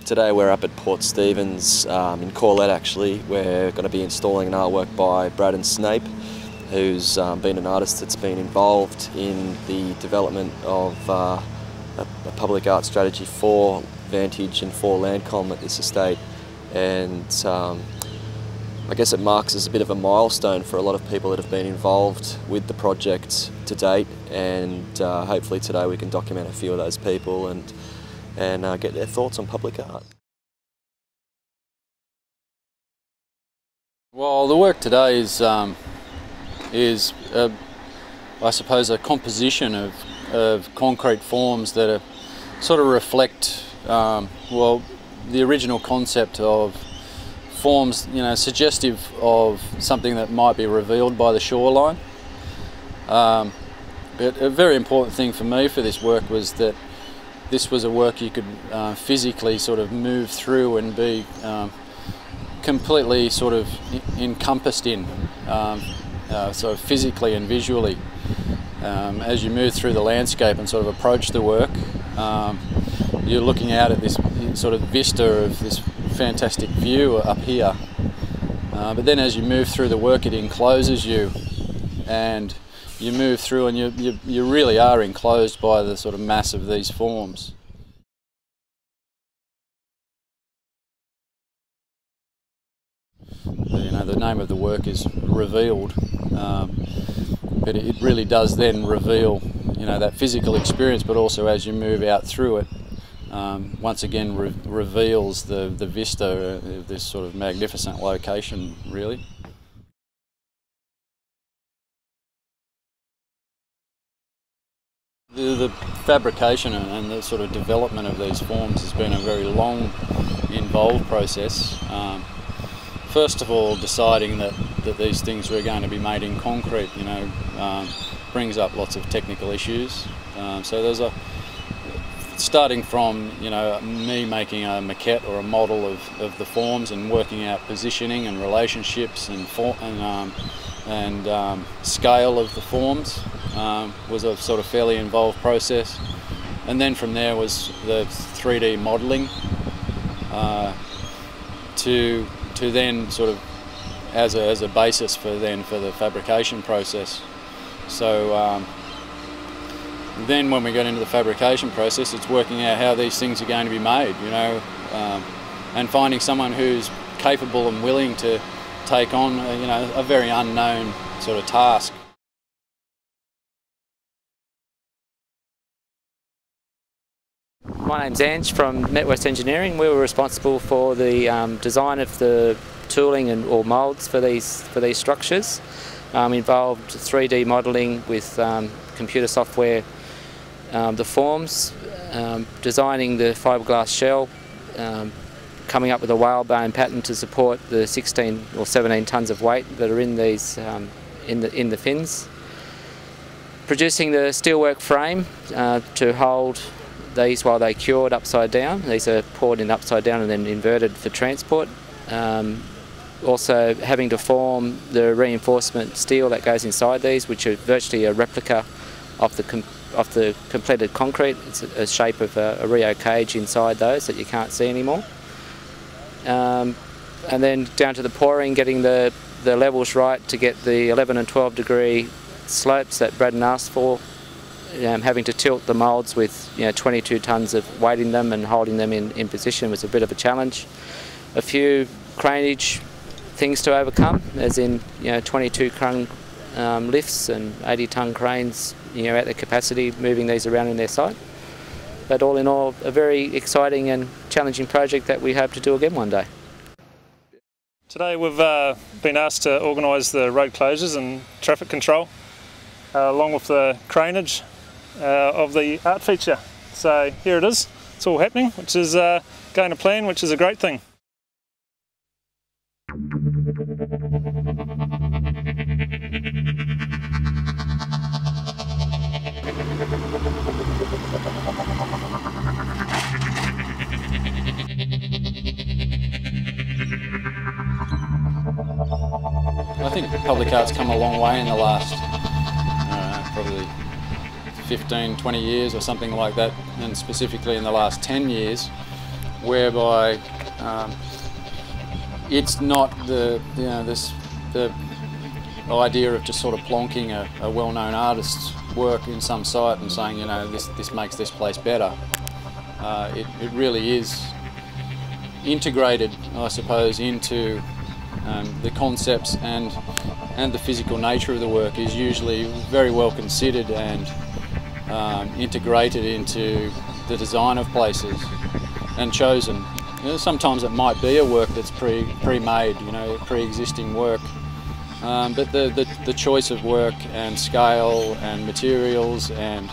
Today we're up at Port Stephens in Corlett actually. We're going to be installing an artwork by Braddon Snape, who's been an artist that's been involved in the development of a public art strategy for Vantage and for Landcom at this estate. And I guess it marks as a bit of a milestone for a lot of people that have been involved with the project to date, and hopefully today we can document a few of those people and get their thoughts on public art. Well, the work today is I suppose a composition of concrete forms that are, sort of reflect well, the original concept of forms, you know, suggestive of something that might be revealed by the shoreline. But a very important thing for me for this work was that this was a work you could physically sort of move through and be completely sort of encompassed in, sort of physically and visually. As you move through the landscape and sort of approach the work, you're looking out at this sort of vista of this fantastic view up here. But then as you move through the work, it encloses you, and you move through and you really are enclosed by the sort of mass of these forms. You know, the name of the work is Revealed, but it really does then reveal, you know, that physical experience, but also as you move out through it, once again reveals the vista of this sort of magnificent location, really. The fabrication and the sort of development of these forms has been a very long, involved process. First of all, deciding that these things were going to be made in concrete, you know, brings up lots of technical issues. So there's starting from, you know, me making a maquette or a model of the forms and working out positioning and relationships and scale of the forms was a sort of fairly involved process. And then from there was the 3D modelling to then sort of as a basis for the fabrication process. So then when we get into the fabrication process, it's working out how these things are going to be made, you know, and finding someone who's capable and willing to take on, you know, a very unknown sort of task. My name's Ange from NetWest Engineering. We were responsible for the design of the tooling or moulds for these structures. Involved 3D modelling with computer software, the forms, designing the fiberglass shell, coming up with a whalebone pattern to support the 16 or 17 tonnes of weight that are in these in the fins, producing the steelwork frame to hold these while they cured upside down. These are poured in upside down and then inverted for transport. Also having to form the reinforcement steel that goes inside these, which are virtually a replica of the completed concrete. It's a shape of a Rio cage inside those that you can't see anymore. And then down to the pouring, getting the levels right to get the 11 and 12 degree slopes that Braddon asked for. Having to tilt the moulds with, you know, 22 tonnes of weight in them and holding them in position was a bit of a challenge. A few craneage things to overcome, as in, you know, 22 ton lifts and 80 tonne cranes, you know, at their capacity, moving these around in their site. But all in all, a very exciting and challenging project that we hope to do again one day. Today we've been asked to organise the road closures and traffic control, along with the craneage of the art feature. So here it is, it's all happening, which is going to plan, which is a great thing. I think public art's come a long way in the last, probably 15, 20 years or something like that, and specifically in the last 10 years, whereby it's not the idea of just sort of plonking a well-known artist's work in some site and saying, this makes this place better. It really is integrated, I suppose, into the concepts, and the physical nature of the work is usually very well considered and integrated into the design of places and chosen. Sometimes it might be a work that's pre-made, pre-existing work, but the choice of work and scale and materials and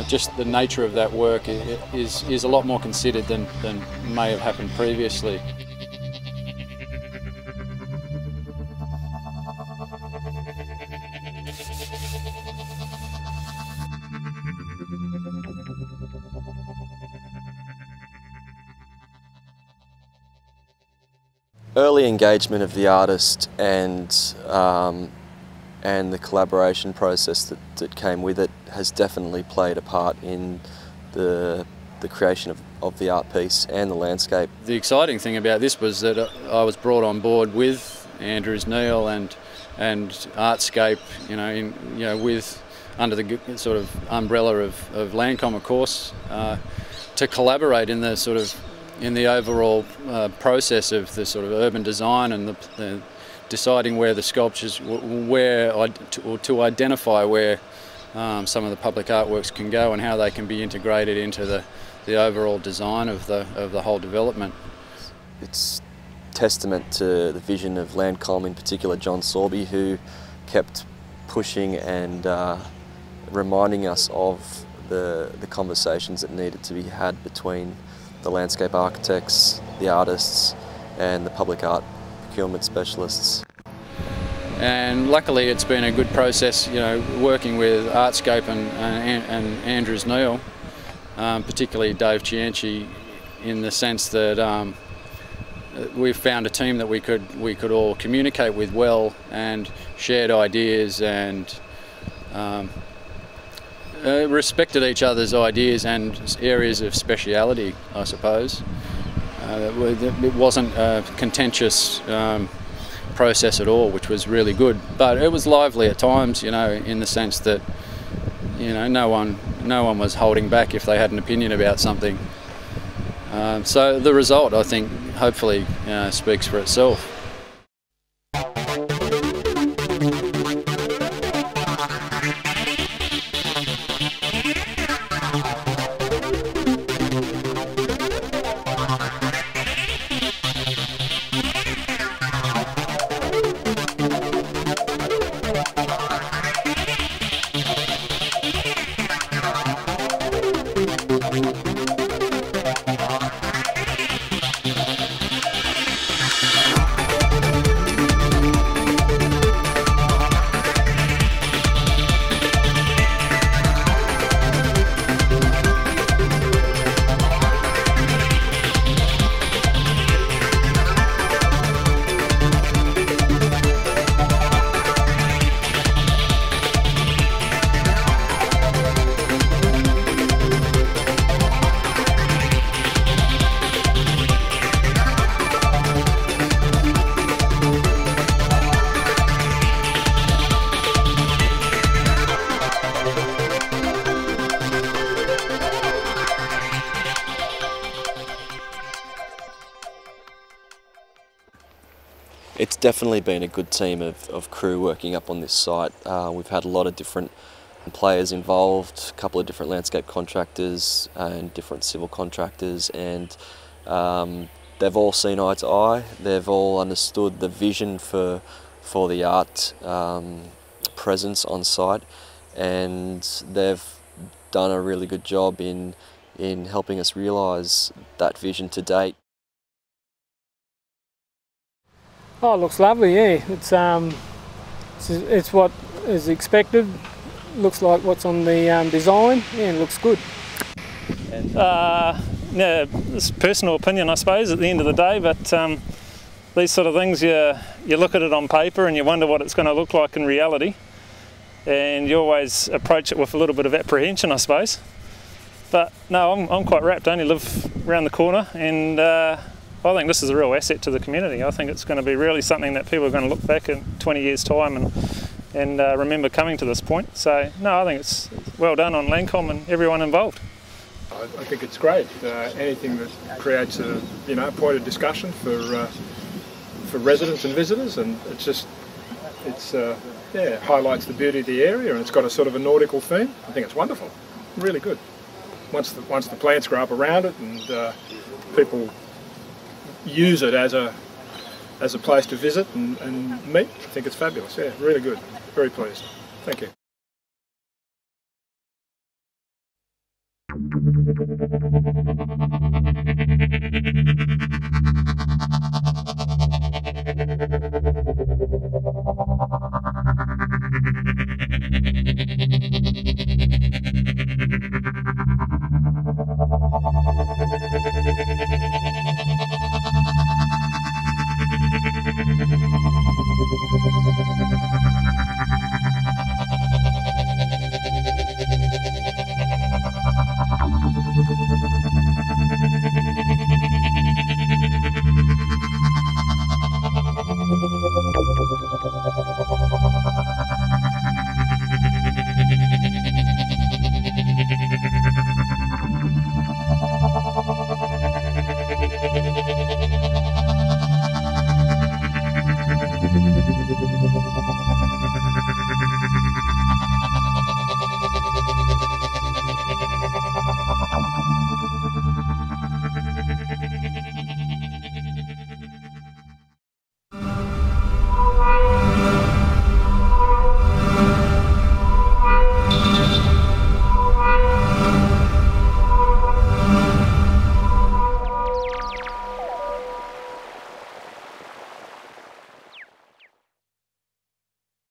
just the nature of that work is a lot more considered than may have happened previously. Early engagement of the artist and the collaboration process that came with it has definitely played a part in the creation of the art piece and the landscape. The exciting thing about this was that I was brought on board with Andrews Neil and ARTSCAPE, with under the sort of umbrella of Landcom, of course, to collaborate in the overall process of the sort of urban design and the deciding where the sculptures, to identify where some of the public artworks can go and how they can be integrated into the overall design of the whole development. It's testament to the vision of Landcom, in particular John Sorby, who kept pushing and reminding us of the conversations that needed to be had between the landscape architects, the artists and the public art procurement specialists. And luckily it's been a good process, working with ARTSCAPE and Andrews Neil, particularly Dave Cianci, in the sense that we've found a team that we could all communicate with well and shared ideas and respected each other's ideas and areas of speciality, I suppose. It wasn't a contentious process at all, which was really good. But it was lively at times, in the sense that, no one was holding back if they had an opinion about something. So the result, I think, hopefully speaks for itself. It's definitely been a good team of crew working up on this site. We've had a lot of different players involved, a couple of different landscape contractors and different civil contractors, and they've all seen eye to eye. They've all understood the vision for the art presence on site, and they've done a really good job in helping us realise that vision to date. Oh, it looks lovely, yeah. It's what is expected. Looks like what's on the design. Yeah, it looks good. Yeah, it's personal opinion, I suppose, at the end of the day. But these sort of things, you look at it on paper and you wonder what it's going to look like in reality, and you always approach it with a little bit of apprehension, I suppose. But no, I'm quite rapt. I only live around the corner, and I think this is a real asset to the community. I think it's going to be really something that people are going to look back in 20 years' time and remember coming to this point. So no, I think it's well done on Landcom and everyone involved. I think it's great. Anything that creates a point of discussion for residents and visitors, and it highlights the beauty of the area, and it's got a sort of a nautical theme. I think it's wonderful, really good. Once the plants grow up around it and people use it as a place to visit and meet, I think it's fabulous. Yeah, really good. Very pleased. Thank you.